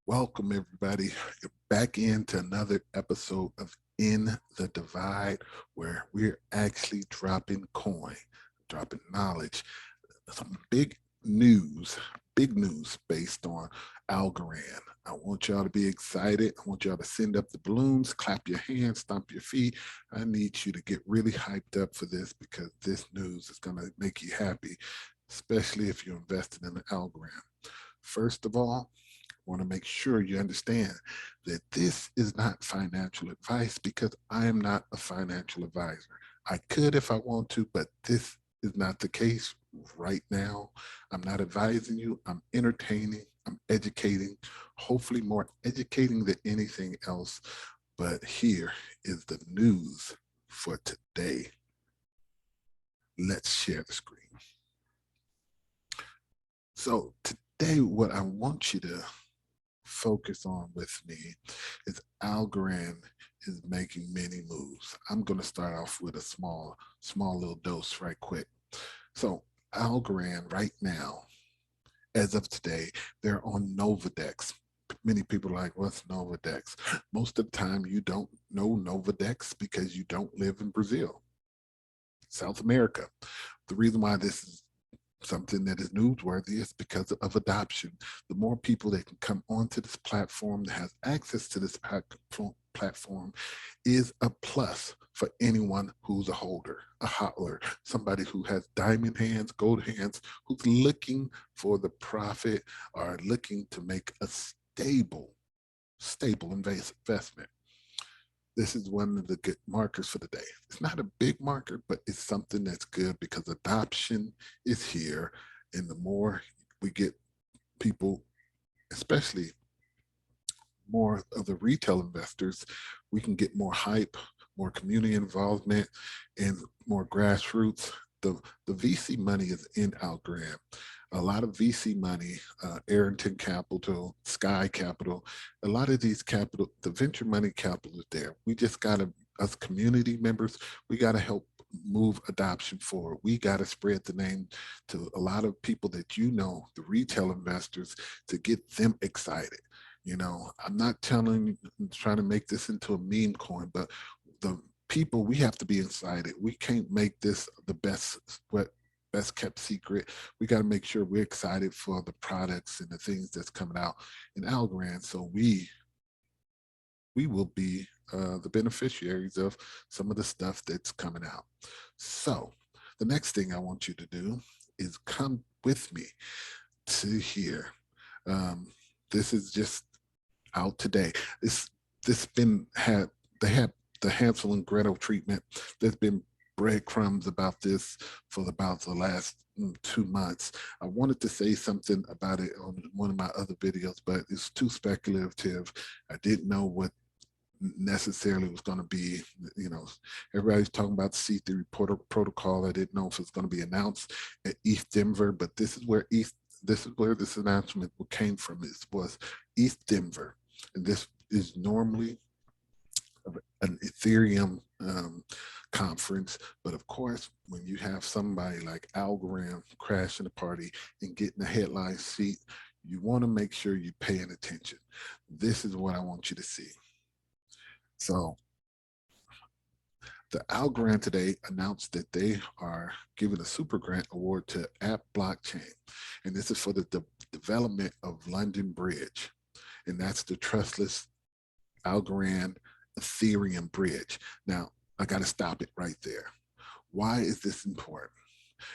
Welcome, everybody. You're back into another episode of In the Divide, where we're actually dropping coin, dropping knowledge, some big news based on Algorand. I want y'all to be excited. I want y'all to send up the balloons, clap your hands, stomp your feet. I need you to get really hyped up for this because this news is going to make you happy, especially if you're invested in the Algorand. First of all, want to make sure you understand that this is not financial advice because I am not a financial advisor. I could if I want to, but this is not the case right now. I'm not advising you, I'm entertaining, I'm educating, hopefully more educating than anything else. But here is the news for today. Let's share the screen. So, today, what I want you to focus on with me is Algorand is making many moves. I'm going to start off with a small little dose right quick. So Algorand right now, as of today, they're on Novadex. Many people are like, what's Novadex? Most of the time you don't know Novadex because you don't live in Brazil, South America. The reason why this is something that is newsworthy is because of adoption. The more people that can come onto this platform that has access to this platform is a plus for anyone who's a holder, a hodler, somebody who has diamond hands, gold hands, who's looking for the profit or looking to make a stable investment. This is one of the good markers for the day. It's not a big marker, but it's something that's good because adoption is here. And the more we get people, especially more of the retail investors, we can get more hype, more community involvement, and more grassroots. The VC money is in Algorand. A lot of VC money, Arrington Capital, Sky Capital, a lot of these capital, the venture money capital is there. We just got to, us community members, we got to help move adoption forward. We got to spread the name to a lot of people that you know, the retail investors, to get them excited. I'm not trying to make this into a meme coin, but the people, we have to be excited. We can't make this the best kept secret. We got to make sure we're excited for the products and the things that's coming out in Algorand. So we will be the beneficiaries of some of the stuff that's coming out. So the next thing I want you to do is come with me to here. This is just out today. This been had they had the Hansel and Gretel treatment. There's been breadcrumbs about this for about the last 2 months. I wanted to say something about it on one of my other videos, but it's too speculative. I didn't know what necessarily was going to be. Everybody's talking about the C3 protocol. I didn't know if it's going to be announced at East Denver, but this is where this announcement came from. It was East Denver, and this is normally an Ethereum conference. But of course, when you have somebody like Algorand crashing the party and getting the headline seat, you want to make sure you're paying attention. This is what I want you to see. So the Algorand today announced that they are giving a super grant award to App Blockchain. And this is for the development of London Bridge. And that's the trustless Algorand Ethereum bridge. Now, I got to stop it right there. Why is this important?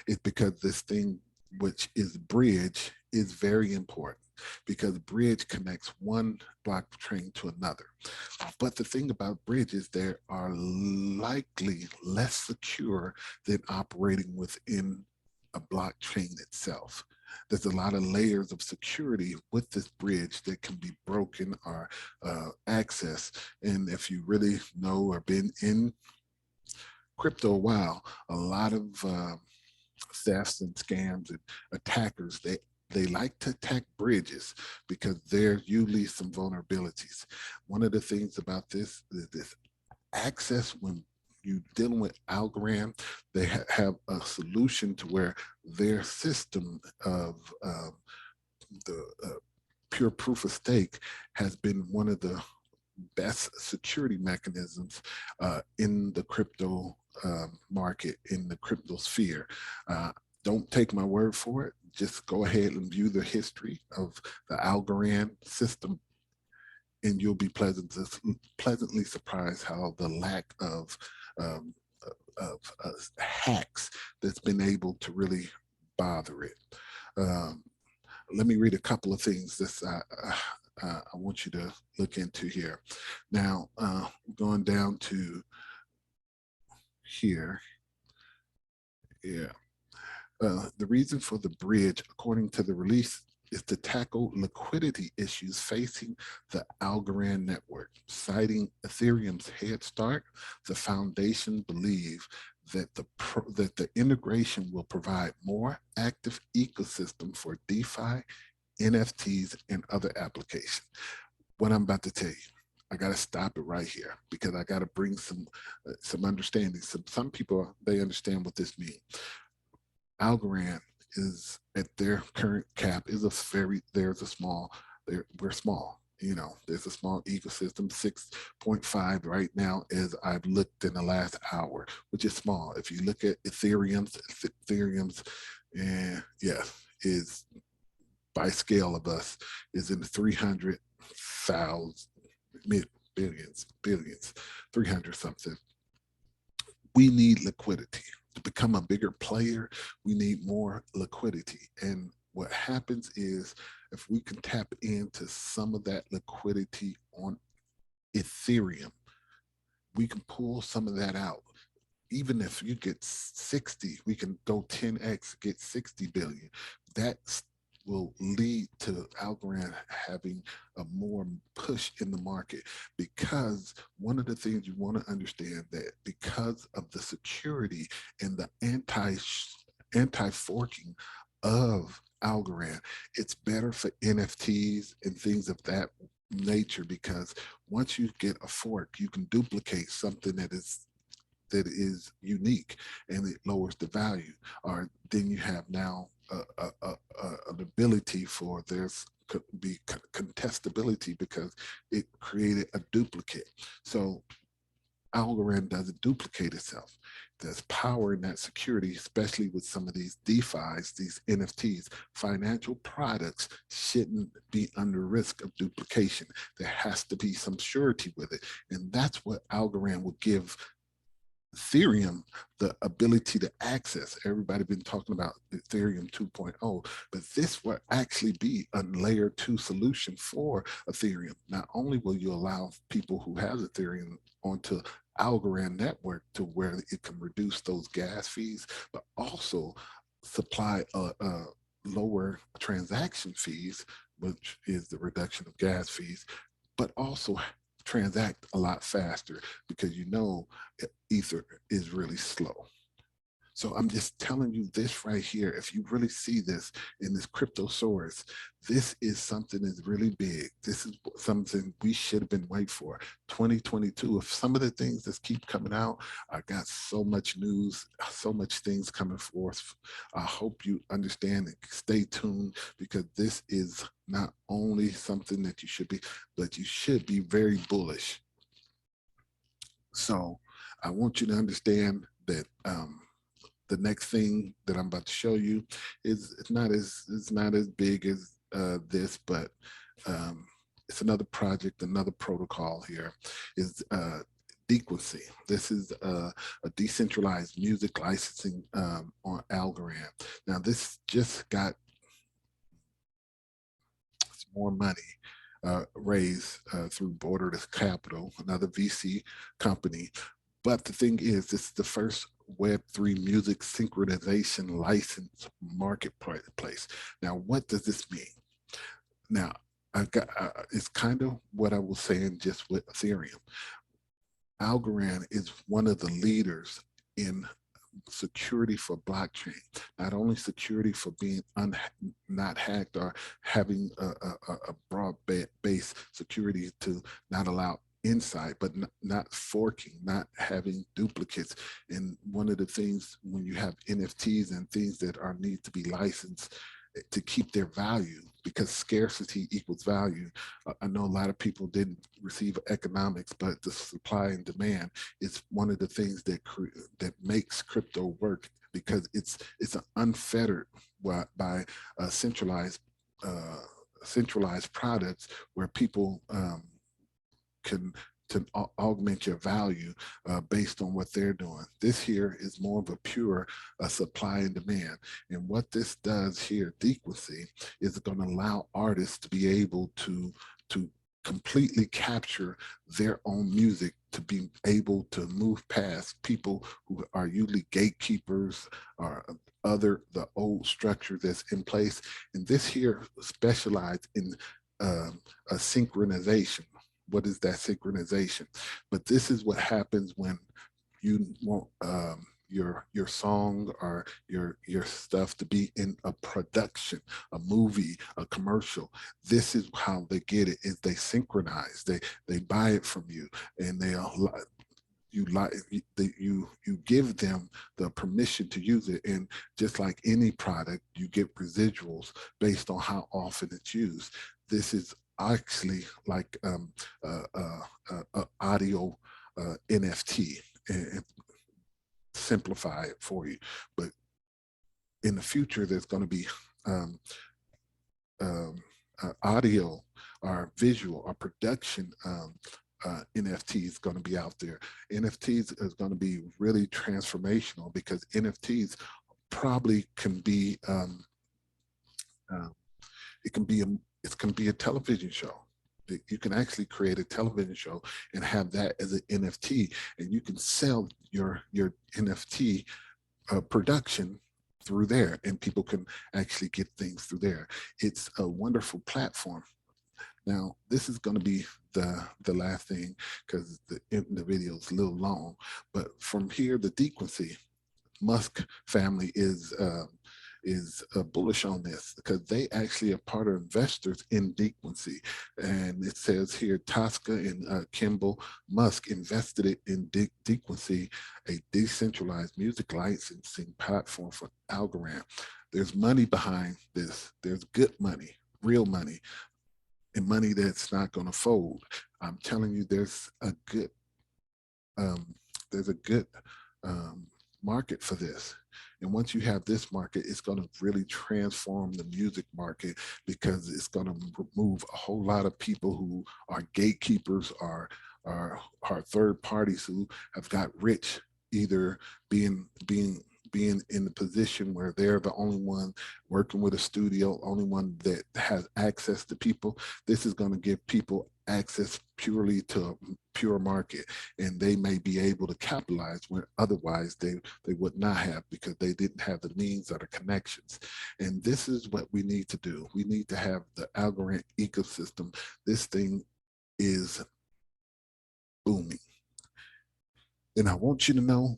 It's because this thing, which is bridge, is very important because bridge connects one blockchain to another. But the thing about bridges, they are likely less secure than operating within a blockchain itself. There's a lot of layers of security with this bridge that can be broken or accessed. And if you really know or been in crypto a while, a lot of thefts and scams and attackers, they like to attack bridges because there's usually some vulnerabilities. One of the things about this is this access when you dealing with Algorand, they have a solution to where their system of the pure proof of stake has been one of the best security mechanisms in the crypto market, in the crypto sphere. Don't take my word for it. Just go ahead and view the history of the Algorand system, and you'll be pleasantly surprised how the lack um, hacks that's been able to really bother it. Um, Let me read a couple of things this I want you to look into here. Now, going down to here, yeah. The reason for the bridge, according to the release, is to tackle liquidity issues facing the Algorand network. Citing Ethereum's head start, the foundation believe that the integration will provide more active ecosystem for DeFi, NFTs, and other applications. What I'm about to tell you, I got to stop it right here because I got to bring some understanding. Some people, they understand what this means. Algorand is at their current cap is there's a small, we're small. You know, there's a small ecosystem, 6.5 right now, as I've looked in the last hour, which is small. If you look at Ethereum's, yeah, is by scale of us, is in the 300,000 billions, 300 something. We need liquidity to become a bigger player. We need more liquidity. And what happens is if we can tap into some of that liquidity on Ethereum, we can pull some of that out. Even if you get 60, we can go 10x, get 60 billion. That's will lead to Algorand having a more push in the market, because one of the things you want to understand that because of the security and the anti-forking of Algorand, it's better for NFTs and things of that nature, because once you get a fork, you can duplicate something that is unique and it lowers the value. Or then you have now an ability for there's could be contestability because it created a duplicate. So Algorand doesn't duplicate itself. There's power in that security, especially with some of these DeFi's, these NFTs. Financial products shouldn't be under risk of duplication. There has to be some surety with it. And that's what Algorand will give Ethereum the ability to access. Everybody been talking about Ethereum 2.0, but this will actually be a layer 2 solution for Ethereum. Not only will you allow people who have Ethereum onto Algorand network to where it can reduce those gas fees, but also supply a lower transaction fees, which is the reduction of gas fees, but also transact a lot faster, because you know Ether is really slow. So I'm just telling you this right here. If you really see this in this crypto source, this is something that's really big. This is something we should have been waiting for. 2022, if some of the things that keep coming out, I got so much news, so much things coming forth. I hope you understand and stay tuned, because this is not only something that you should be, but you should be very bullish. So I want you to understand that the next thing that I'm about to show you is it's not as big as this, but it's another project, another protocol here is Dequency. This is a decentralized music licensing on Algorand. Now this just got more money raised through Borderless Capital, another VC company. But the thing is, this is the first Web3 music synchronization license marketplace. Now, what does this mean? Now, it's kind of what I was saying just with Ethereum. Algorand is one of the leaders in security for blockchain, not only security for being not hacked or having a broad base security to not allow insight, but not forking, not having duplicates. And one of the things when you have NFTs and things that are need to be licensed to keep their value, because scarcity equals value. I know a lot of people didn't receive economics, but the supply and demand is one of the things that makes crypto work, because it's an unfettered by centralized uh, centralized products where people can to augment your value based on what they're doing. This here is more of a pure supply and demand. And what this does here, Dequency, is going to allow artists to be able to completely capture their own music, to be able to move past people who are usually gatekeepers or the old structure that's in place. And this here specialized in a synchronization. What is that synchronization? But this is what happens when you want your song or your stuff to be in a production, a movie, a commercial. This is how they get it: is they synchronize. They buy it from you, and you give them the permission to use it. And just like any product, you get residuals based on how often it's used. This is actually like audio NFT, and simplify it for you. But in the future, there's going to be um, audio or visual or production NFTs going to be out there. NFTs is going to be really transformational, because NFTs probably can be uh, it can be a it can be a television show. You can actually create a television show and have that as an NFT, and you can sell your NFT production through there, and people can actually get things through there. It's a wonderful platform. Now, this is going to be the last thing, because the video is a little long. But from here, the Dequency Musk family is bullish on this, because they actually are part of investors in Dequency. And it says here, Tosca and Kimball Musk invested it in Dequency, a decentralized music licensing platform for Algorand. There's money behind this. There's good money, real money, and money that's not going to fold. I'm telling you, um, there's a good um, market for this. And once you have this market, it's going to really transform the music market, because it's going to remove a whole lot of people who are gatekeepers, are third parties who have got rich, either being in the position where they're the only one working with a studio, only one that has access to people. This is going to give people access purely to a pure market, and they may be able to capitalize where otherwise they would not have, because they didn't have the means or the connections. And this is what we need to do. We need to have the Algorand ecosystem. This thing is booming. And I want you to know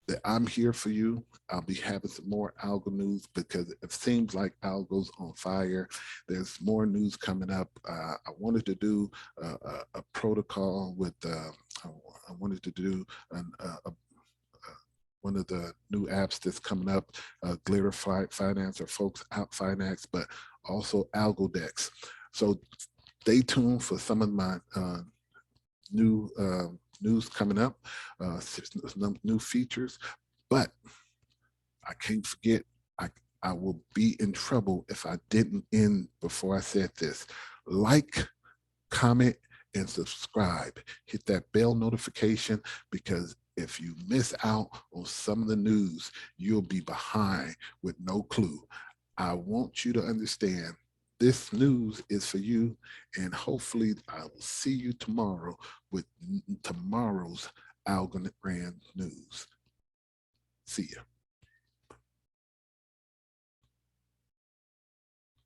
that I'm here for you. I'll be having some more algo news, because it seems like algo's on fire. There's more news coming up. I wanted to do a protocol with, I wanted to do one of the new apps that's coming up, Glitter Finance or Folks Out Finance, but also AlgoDex. So stay tuned for some of my new news coming up, new features. But I can't forget, I will be in trouble if I didn't end before I said this. Like, comment, and subscribe. Hit that bell notification, because if you miss out on some of the news, you'll be behind with no clue. I want you to understand, this news is for you, and hopefully I will see you tomorrow with tomorrow's Algorand news. See ya.